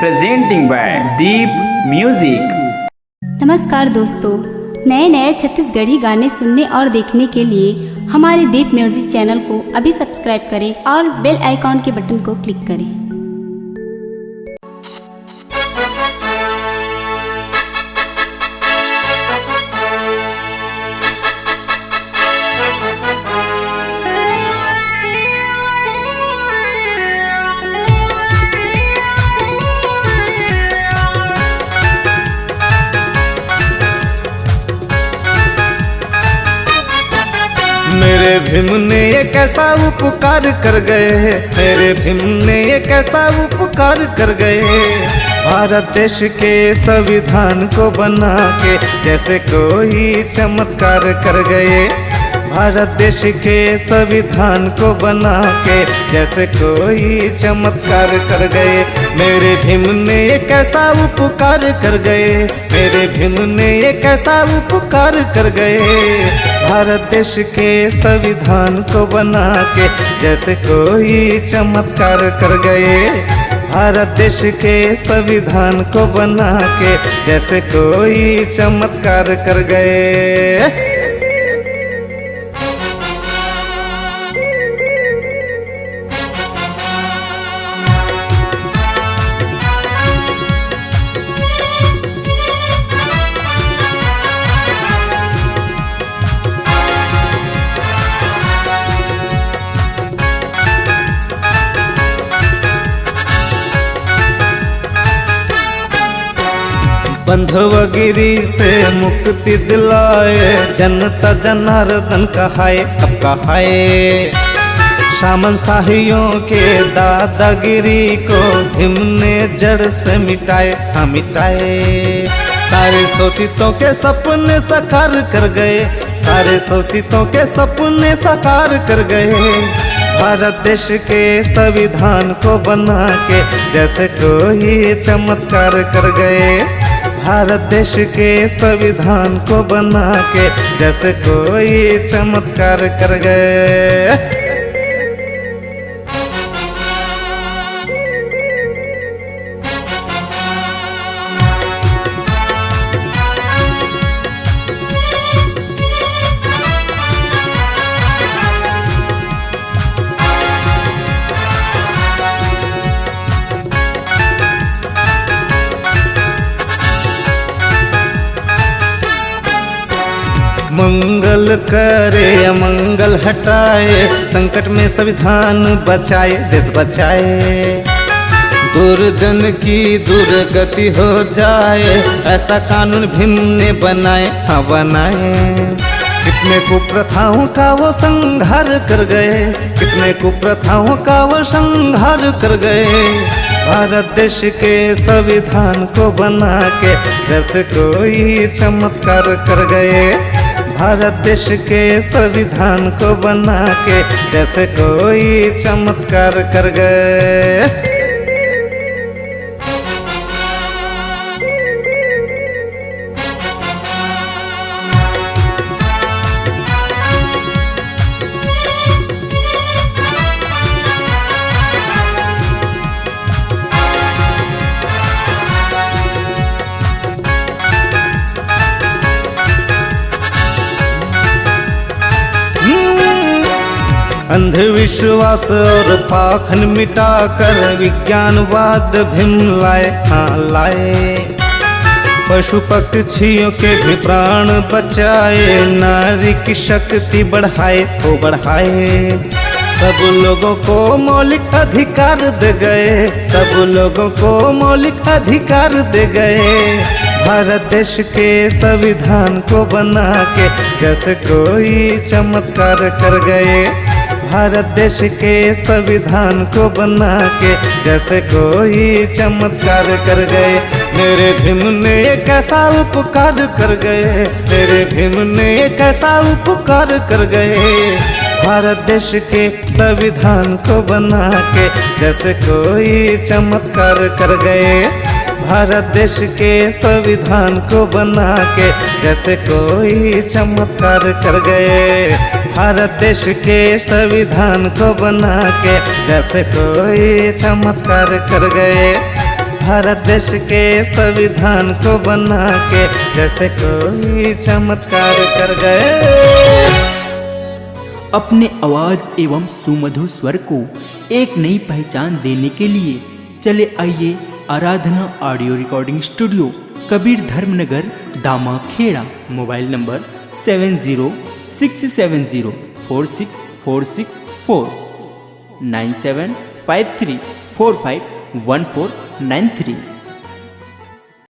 presenting by Deep Music। नमस्कार दोस्तों, नए नए छत्तीसगढ़ी गाने सुनने और देखने के लिए हमारे दीप म्यूजिक चैनल को अभी सब्सक्राइब करें और बेल आइकॉन के बटन को क्लिक करें। मेरे भीम ने एक ऐसा उपकार कर गए, मेरे भीम ने एक ऐसा उपकार कर गए। भारत देश के संविधान को बना के जैसे कोई चमत्कार कर गए। भारत देश के संविधान को बना के जैसे कोई चमत्कार कर गए। मेरे भीम ने एक ऐसा उपकार कर गए, मेरे भीम ने एक ऐसा उपकार कर गए। भारत देश के संविधान को बना के जैसे कोई चमत्कार कर गए। भारत देश के संविधान को बना के जैसे कोई चमत्कार कर गए। बंधुगिरी से मुक्ति दिलाए, जनता जनार्दन कहाए अब कहाए। शामन शाहियों के दादागिरी को भीम ने जड़ से मिटाए, हाँ मिटाए। सारे शोषितों के सपने साकार कर गए, सारे शोषितों के सपने साकार कर गए। भारत देश के संविधान को बना के जैसे कोई चमत्कार कर गए। भारत देश के संविधान को बना के जैसे कोई चमत्कार कर गए। मंगल करे अमंगल हटाए, संकट में संविधान बचाए, देश बचाए। दुर्जन की दुर्गति हो जाए, ऐसा कानून भीम ने बनाए, हाँ बनाए। कितने कुप्रथाओं का वो संहार कर गए, कितने कुप्रथाओं का वो संहार कर गए। भारत देश के संविधान को बना के जैसे कोई चमत्कार कर गए। भारत देश के संविधान को बना के जैसे कोई चमत्कार कर गए। अंधविश्वास और पाखंड मिटाकर विज्ञानवाद भीम लाए, हाँ लाए। पशु पक्षियों के भी प्राण बचाए, नारी की शक्ति बढ़ाए, वो बढ़ाए। सब लोगों को मौलिक अधिकार दे गए, सब लोगों को मौलिक अधिकार दे गए। भारत देश के संविधान को बना के जैसे कोई चमत्कार कर गए। भारत देश के संविधान को बना के जैसे कोई चमत्कार कर गए। मेरे भीम ने एक ऐसा उपकार कर गए, मेरे भीम ने एक ऐसा उपकार कर गए। भारत देश के संविधान को बना के जैसे कोई चमत्कार कर गए। भारत देश के संविधान को बना के जैसे कोई चमत्कार कर गए। भारत देश के संविधान को बना के जैसे कोई चमत्कार कर गए। भारत देश के संविधान को बना के जैसे कोई चमत्कार कर गए। अपने आवाज एवं सुमधुर स्वर को एक नई पहचान देने के लिए चले आइए Aradhana audio recording studio, Kabir Dharmnagar, Damakheda. Mobile number 7067046464 9753451493।